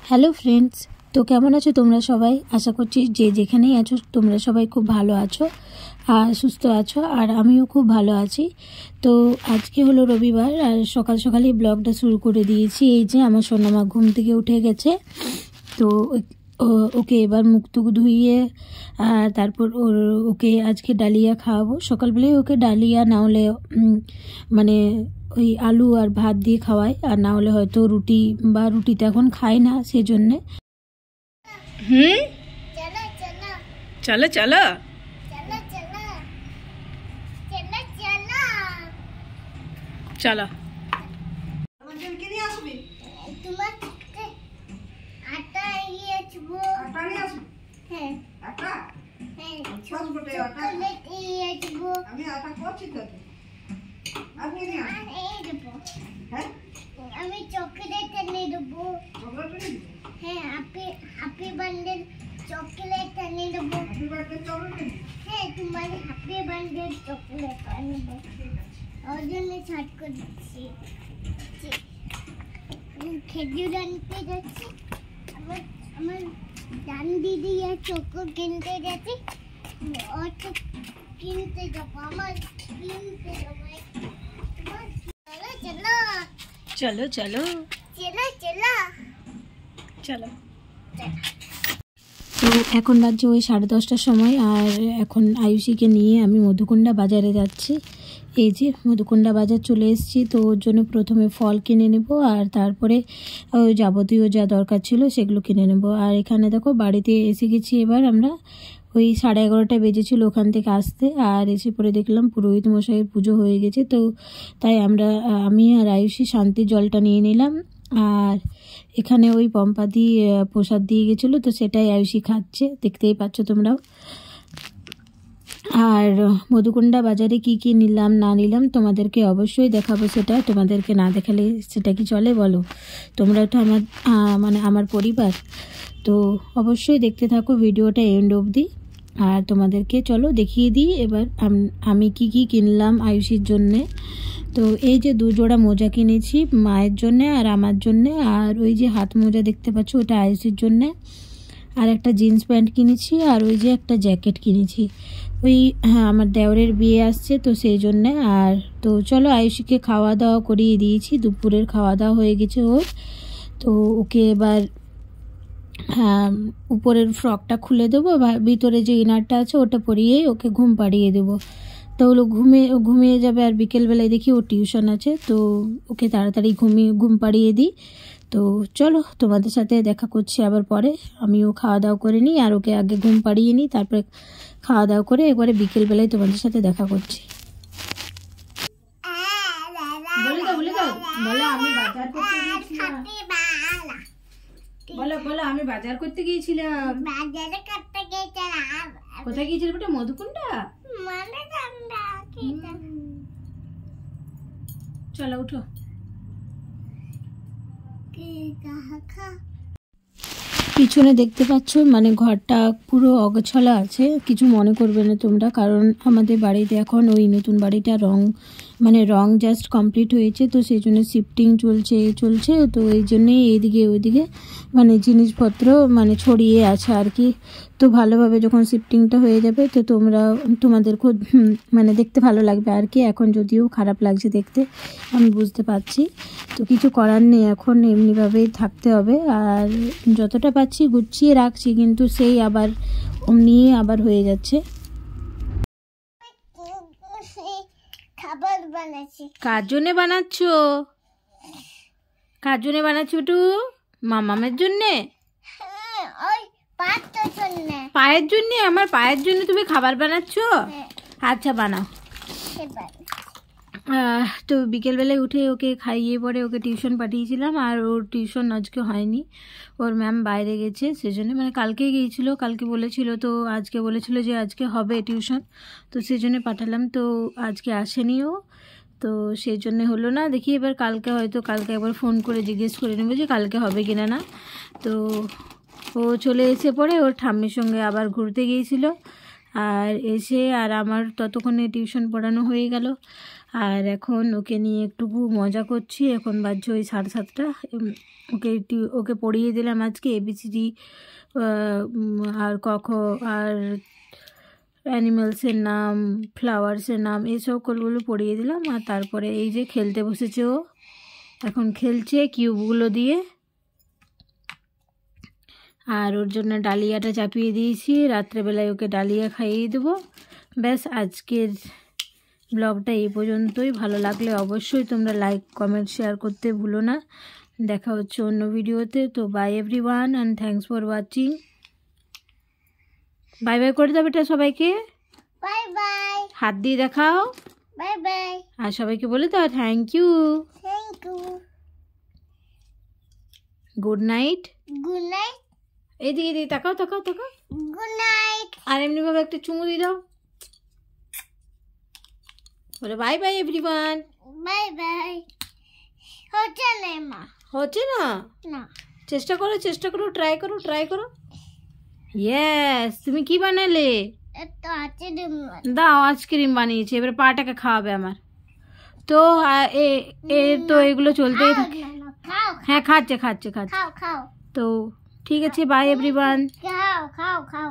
Hello friends, তো কেমন আছো তোমরা সবাই? আশা করছি যে যেখানেই আছো তোমরা সবাই খুব ভালো আছো আর সুস্থ আছো, আর আমিও খুব ভালো আছি। তো আজকে হলো রবিবার আর সকাল সকালই ব্লগটা শুরু করে দিয়েছি। এই যে আমার সোনামা ঘুম থেকে উঠে গেছে, তো ওকে এবার মুখ টুক ধুইয়ে তারপর ওকে আজকে ডালিয়া খাওয়াবো। সকালবেলায় ওকে ডালিয়া না হলে মানে ওই আলু আর ভাত দিয়ে খাওয়াই, আর না হলে হয়তো রুটি, বা রুটিতে এখন খাই না সেজন্যে। চলো চলো চলো আমি চকলেট এনে দেবো। হ্যাঁ, হ্যাপি বার্থডে চকলেট এনে দেবো। হ্যাঁ, তোমার হ্যাপি বার্থডে চকলেট এনে দেবো। ওর জন্য ছাট করে দিচ্ছি। খেজুর আনতে যাচ্ছি। আমার জান দিদি আর চকো কিনতে যাচ্ছি। ওর তো কিনতে যাবো, আমার কিনতে যাবো। চলো চলো চলো। তো এখন বাজছে ওই 10:30টার সময়, আর এখন আয়ুষীকে নিয়ে আমি মধুকুণ্ডা বাজারে যাচ্ছি। এই যে মধুকুণ্ডা বাজার চলে এসেছি, তো ওর জন্য প্রথমে ফল কিনে নেব আর তারপরে ওই যাবতীয় যা দরকার ছিল সেগুলো কিনে নেব। আর এখানে দেখো বাড়িতে এসে গেছি। এবার আমরা ওই 11:30 বেজেছিল ওখান থেকে আসতে, আর এসে পরে দেখলাম পুরোহিত মশাইয়ের পুজো হয়ে গেছে। তো তাই আমি আর আয়ুষী শান্তির জলটা নিয়ে নিলাম, আর এখানে ওই পম্পা দিয়ে প্রসাদ দিয়ে গেছিলো, তো সেটাই আয়ুষী খাচ্ছে, দেখতেই পাচ্ছ তোমরাও। আর মধুকুণ্ডা বাজারে কি কি নিলাম না নিলাম তোমাদেরকে অবশ্যই দেখাবো। সেটা তোমাদেরকে না দেখালে সেটা কি চলে বলো? তোমরা তো আমার পরিবার, তো অবশ্যই দেখতে থাকো ভিডিওটা এন্ড অবধি। আর তোমাদেরকে চলো দেখিয়ে দিই এবার আমি কি কি কিনলাম আয়ুষীর জন্যে। তো এই যে 2 জোড়া মোজা কিনেছি মায়ের জন্যে আর আমার জন্যে, আর ওই যে হাত মোজা দেখতে পাচ্ছ ওটা আয়ুষীর জন্যে, আর একটা জিন্স প্যান্ট কিনেছি, আর ওই যে একটা জ্যাকেট কিনেছি। ওই আমার দেওরের বিয়ে আসছে তো সেই জন্যে। আর তো চলো আয়ুষীকে খাওয়া দাওয়া করিয়ে দিয়েছি, দুপুরের খাওয়া দাওয়া হয়ে গেছে ওর। তো ওকে এবার উপরের ফ্রকটা খুলে দেবো, ভিতরে যে ইনারটা আছে ওটা পরিয়েই ওকে ঘুম পাড়িয়ে দেবো। তো ওগুলো ঘুমিয়ে যাবে। আর বিকেলবেলায় দেখি ওর টিউশন আছে, তো ওকে তাড়াতাড়ি ঘুম পাড়িয়ে দিই। তো চলো তোমাদের সাথে দেখা করছি আবার পরে। আমিও খাওয়া দাওয়া করে নিই আর ওকে আগে ঘুম পাড়িয়ে নিই, তারপরে খাওয়া দাওয়া করে একবারে বিকেলবেলায় তোমাদের সাথে দেখা করছি। বলো আমি বাজার করতে গিয়েছিলাম। কোথায় গিয়েছিল বেটা? মধুকুণ্ডা। চলো উঠো। পিছনে দেখতে পাচ্ছ ঘরটা পুরো অগোছালো আছে, কিছু মনে করবে না তোমরা, কারণ আমাদের বাড়িতে এখন ওই নতুন বাড়িটা রং জাস্ট কমপ্লিট হয়েছে, তো সেই জন্য শিফটিং চলছে। তো এই জন্যই এইদিকে ওইদিকে জিনিসপত্র ছড়িয়ে আছে আর কি। তো ভালোভাবে যখন শিফটিংটা হয়ে যাবে তো তোমাদের খুব দেখতে ভালো লাগবে আর কি। এখন যদিও খারাপ লাগছে দেখতে, আমি বুঝতে পারছি, তো কিছু করার নেই, এখন এমনিভাবেই থাকতে হবে। আর যতটা পাচ্ছি গুছিয়ে রাখছি, কিন্তু সেই আবার অমনি আবার হয়ে যাচ্ছে। কার জন্য বানাচ্ছ? একটু মামামের জন্যে? পায়ের জন্য? আমার পায়ের জন্য তুমি খাবার বানাচ্ছ? আচ্ছা বানাও। তো বিকেলবেলায় উঠে ওকে খাইয়ে পরে ওকে টিউশন পাঠিয়েছিলাম, আর ওর টিউশন আজকে হয়নি, ওর ম্যাম বাইরে গেছে সেজন্য, কালকে গিয়েছিল, কালকে বলেছিল, তো আজকে বলেছিল যে আজকে হবে টিউশন, তো সেজন্য পাঠালাম। তো আজকে আসেনি ও, তো সেই জন্য হলো না। দেখি এবার কালকে একবার ফোন করে জিজ্ঞেস করে নেবো যে কালকে হবে কিনা না। তো ও চলে এসে পরে ওর ঠাম্মির সঙ্গে আবার ঘুরতে গিয়েছিল, আর এসে আর আমার ততক্ষণে টিউশন পড়ানো হয়ে গেল। আর এখন ওকে নিয়ে একটুকু মজা করছি। এখন বাজছে ওই 7:30। ওকে পড়িয়ে দিলাম আজকে ABCD আর ক আর অ্যানিমালসের নাম, ফ্লাওয়ার্সের নাম, এই সকলগুলো পড়িয়ে দিলাম। আর তারপরে এই যে খেলতে বসেছে ও, এখন খেলছে কিউবগুলো দিয়ে। আর ওর জন্য ডালিয়াটা চাপিয়ে দিয়েছি, রাত্রেবেলায় ওকে ডালিয়া খাইয়ে দেবো। ব্যাস, আজকের ব্লগটা এই পর্যন্তই। ভালো লাগলে অবশ্যই তোমরা লাইক, কমেন্ট, শেয়ার করতে ভুলো না। দেখা হচ্ছে অন্য ভিডিওতে। তো bye everyone and thanks for watching. Bye bye করে দাও বেটা সবাইকে। Bye bye. হাত দিয়ে দেখাও। Bye bye. আর সবাইকে বলে দাও thank you. Thank you. Good night. Good night. এদিকে তাকাও। Good night. আর এমনিভাবে একটা চুমু দিয়ে দাও। বলে bye bye everyone. Bye bye. হচ্ছে না মা। হচ্ছে না? না। চেষ্টা করো, ট্রাই করো। ইয়েস। তুমি কি বানালে? এত আছে ডিম। দাও, আইসক্রিম বানিয়েছি, এবার পাটাকে খাওয়াবে আমার। তো তো এগুলো চলতেই থাকে। খাও। হ্যাঁ, খাচ্ছে। খাও। তো ঠিক আছে, বাই এভরিওয়ান। খাও।